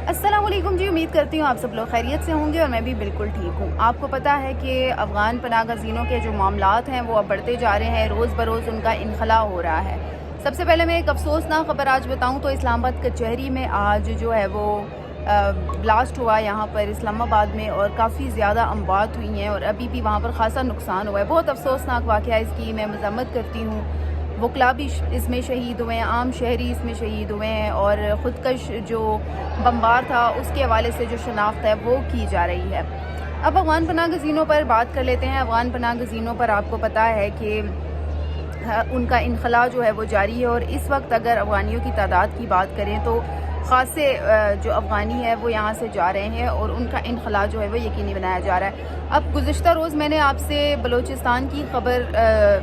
अस्सलाम वालेकुम जी। उम्मीद करती हूँ आप सब लोग खैरियत से होंगे और मैं भी बिल्कुल ठीक हूँ। आपको पता है कि अफ़गान पनाह गज़ीनों के जो मामलात हैं वो अब बढ़ते जा रहे हैं, रोज़ बरोज़ उनका इनखला हो रहा है। सबसे पहले मैं एक अफसोसनाक खबर आज बताऊँ तो इस्लामाबाद कचहरी में आज जो है वो ब्लास्ट हुआ यहाँ पर इस्लामाबाद में, और काफ़ी ज़्यादा अमवात हुई हैं और अभी भी वहाँ पर ख़ासा नुकसान हुआ है। बहुत अफसोसनाक वाक़या इसकी मैं मज़म्मत करती हूँ। वकला भी इसमें शहीद हुए हैं, आम शहरी इसमें शहीद हुए हैं, और ख़ुदकश जो बमबार था उसके हवाले से जो शनाख्त है वो की जा रही है। अब अफ़गान पनाह गज़ीनों पर बात कर लेते हैं। अफ़गान पनाह गज़ीनों पर आपको पता है कि उनका इनखला जो है वो जारी है, और इस वक्त अगर अफ़गानियों की तादाद की बात करें तो ख़ासे जो अफ़गानी है वो यहाँ से जा रहे हैं और उनका इनखला जो है वो यकीनी बनाया जा रहा है। अब गुज़िश्ता रोज़ मैंने आपसे बलूचिस्तान की ख़बर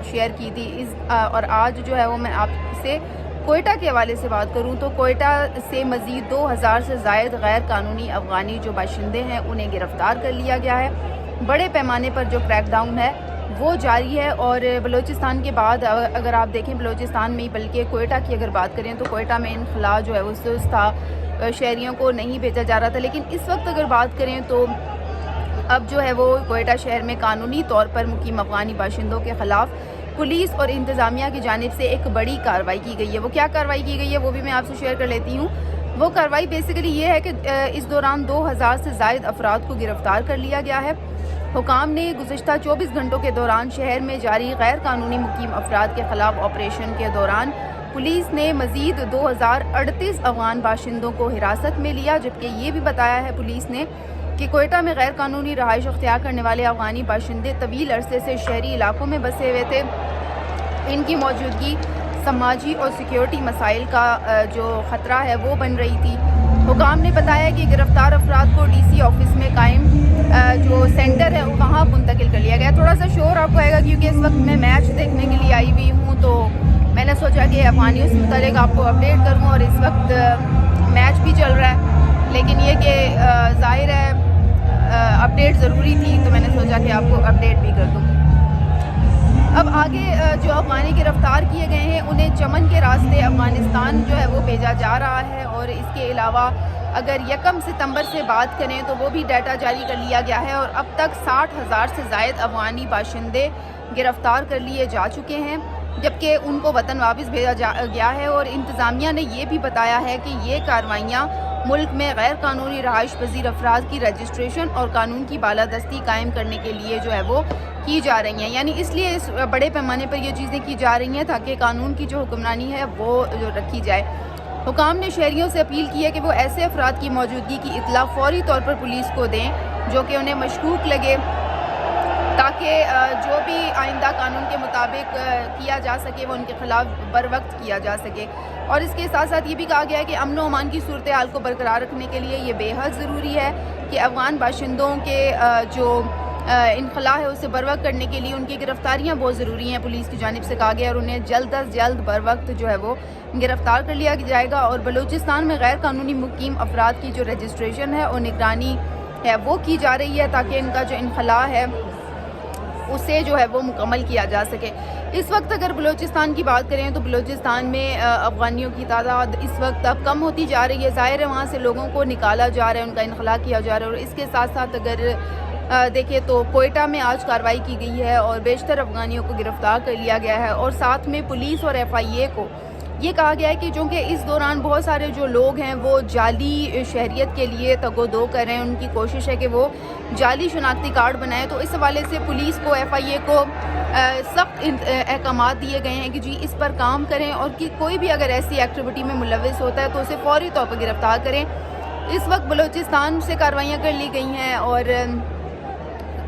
शेयर की थी और आज जो है वो मैं आपसे कोयटा के हवाले से बात करूं तो कोयटा से मज़ीद 2000 से ज़ायद गैर कानूनी अफ़गानी जो बाशिंदे हैं उन्हें गिरफ़्तार कर लिया गया है। बड़े पैमाने पर जो क्रैकडाउन है वो जारी है, और बलूचिस्तान के बाद अगर आप देखें बलूचिस्तान में ही, बल्कि कोयटा की अगर बात करें तो कोयटा में इनखला जो है वो सुस्त था, शहरियों को नहीं भेजा जा रहा था। लेकिन इस वक्त अगर बात करें तो अब जो है वो कोयटा शहर में कानूनी तौर पर मुकीम अफ़गानी बाशिंदों के ख़िलाफ़ पुलिस और इंतज़ामिया की जानिब से एक बड़ी कार्रवाई की गई है। वो क्या कार्रवाई की गई है वो भी मैं आपसे शेयर कर लेती हूँ। वो कार्रवाई बेसिकली ये है कि इस दौरान 2000 से ज़ायद अफराद को गिरफ़्तार कर लिया गया है। हुकाम ने गुज़िश्ता 24 घंटों के दौरान शहर में जारी गैर कानूनी मुकीम अफराद के ख़िलाफ़ ऑपरेशन के दौरान पुलिस ने मज़ीद 2038 अफ़गान बाशिंदों को हिरासत में लिया, जबकि ये भी बताया है पुलिस ने कि कोयटा में गैर कानूनी रहाइश अख्तियार करने वाले अफ़गानी बाशिंदे तवील अरसे से शहरी इलाकों में बसे हुए थे। इनकी मौजूदगी समाजी और सिक्योरिटी मसाइल का जो ख़तरा है वो बन रही थी। हुकाम ने बताया कि गिरफ्तार अफराद को DC ऑफिस में कायम जो सेंटर है वहाँ मुंतकिल कर लिया गया। थोड़ा सा शोर आपको आएगा क्योंकि इस वक्त मैं मैच देखने के लिए आई हुई हूँ, तो मैंने सोचा कि अफ़गानियों से मुतालिक आपको अपडेट करूँ, और इस वक्त मैच भी चल रहा है। लेकिन ये कि ज़ाहिर है अपडेट ज़रूरी थी, तो मैंने सोचा कि आपको अपडेट भी कर दूँ। अब आगे जो अफ़गानी गिरफ़्तार किए गए हैं उन्हें चमन के रास्ते अफ़गानिस्तान जो है वो भेजा जा रहा है, और इसके अलावा अगर 1 सितंबर से बात करें तो वो भी डाटा जारी कर लिया गया है, और अब तक 60,000 से ज़ायद अफ़गानी बाशिंदे गिरफ़्तार कर लिए जा चुके हैं, जबकि उनको वतन वापस भेजा गया है। और इंतज़ामिया ने यह भी बताया है कि ये कार्रवाइयाँ मुल्क में गैर कानूनी रहाइश पजीर अफराद की रजिस्ट्रेशन और कानून की बालादस्ती कायम करने के लिए जो है वो की जा रही हैं। यानी इसलिए इस बड़े पैमाने पर ये चीज़ें की जा रही हैं ताकि कानून की जो हुक्मरानी है वो जो रखी जाए। हुकाम ने शहरियों से अपील की है कि वो ऐसे अफराद की मौजूदगी की इत्तला फौरी तौर पर पुलिस को दें जो कि उन्हें मशकूक लगे, ताकि जो भी आइंदा कानून के मुताबिक किया जा सके वो उनके खिलाफ बर वक्त किया जा सके। और इसके साथ साथ ये भी कहा गया है कि अमन व अमान की सूरत हाल को बरकरार रखने के लिए ये बेहद ज़रूरी है कि अफ़गान बाशिंदों के जो इनखला है उसे बर वक्त करने के लिए उनकी गिरफ़्तारियाँ बहुत ज़रूरी हैं, पुलिस की जानिब से कहा गया, और उन्हें जल्द अज जल्द बर वक्त जो है वो गिरफ़्तार कर लिया जाएगा। और बलूचिस्तान में गैर कानूनी मुकीम अफराद की जो रजिस्ट्रेशन है और निगरानी है वो की जा रही है ताकि इनका जो इनखला है उसे जो है वो मुकम्मल किया जा सके। इस वक्त अगर बलूचिस्तान की बात करें तो बलूचिस्तान में अफ़गानियों की तादाद इस वक्त अब कम होती जा रही है। ज़ाहिर है वहाँ से लोगों को निकाला जा रहा है, उनका इनखला किया जा रहा है। और इसके साथ साथ अगर देखें तो कोयटा में आज कार्रवाई की गई है और बेशतर अफ़गानियों को गिरफ़्तार कर लिया गया है, और साथ में पुलिस और FIA को ये कहा गया है कि चूँकि इस दौरान बहुत सारे जो लोग हैं वो जाली शहरियत के लिए तगोदो कर रहे हैं, उनकी कोशिश है कि वो जाली शनाख्ती कार्ड बनाएं, तो इस हवाले से पुलिस को FIA को सख्त अहकामात दिए गए हैं कि जी इस पर काम करें, और कि कोई भी अगर ऐसी एक्टिविटी में मुलविस होता है तो उसे फौरी तौर पर गिरफ़्तार करें। इस वक्त बलूचिस्तान से कार्रवाइयाँ कर ली गई हैं और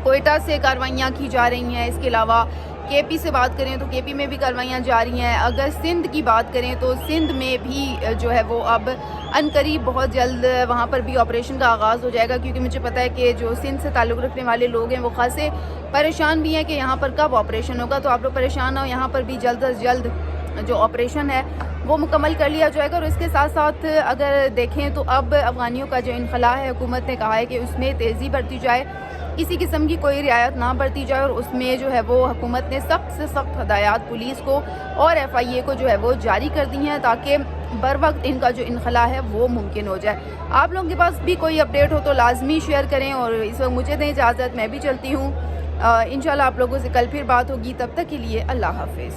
कोयटा से कार्रवाइयाँ की जा रही हैं। इसके अलावा KP से बात करें तो KP में भी कार्रवाइयाँ जारी हैं। अगर सिंध की बात करें तो सिंध में भी जो है वो अब अनकरीब बहुत जल्द वहाँ पर भी ऑपरेशन का आगाज़ हो जाएगा, क्योंकि मुझे पता है कि जो सिंध से ताल्लुक़ रखने वाले लोग हैं वो खासे परेशान भी हैं कि यहाँ पर कब ऑपरेशन होगा। तो आप लोग परेशान ना हो, यहाँ पर भी जल्द अज जल्द जो ऑपरेशन है वो मुकम्मल कर लिया जाएगा। और इसके साथ साथ अगर देखें तो अब अफ़गानियों का जो इनखला है हुकूमत ने कहा है कि उसमें तेज़ी बरती जाए, किसी किस्म की कोई रियायत ना बरती जाए, और उसमें जो है वो हुकूमत ने सख्त से सख्त हदायत पुलिस को और FIA को जो है वो जारी कर दी हैं ताकि بر وقت ان کا جو انخلا ہے وہ ممکن ہو جائے۔ آپ لوگوں کے پاس بھی کوئی اپڈیٹ ہو تو لازمی شیئر کریں، اور اس وقت مجھے دیں اجازت، میں بھی چلتی ہوں۔ انشاءاللہ آپ لوگوں سے کل پھر بات ہوگی، تب تک کے لیے اللہ حافظ۔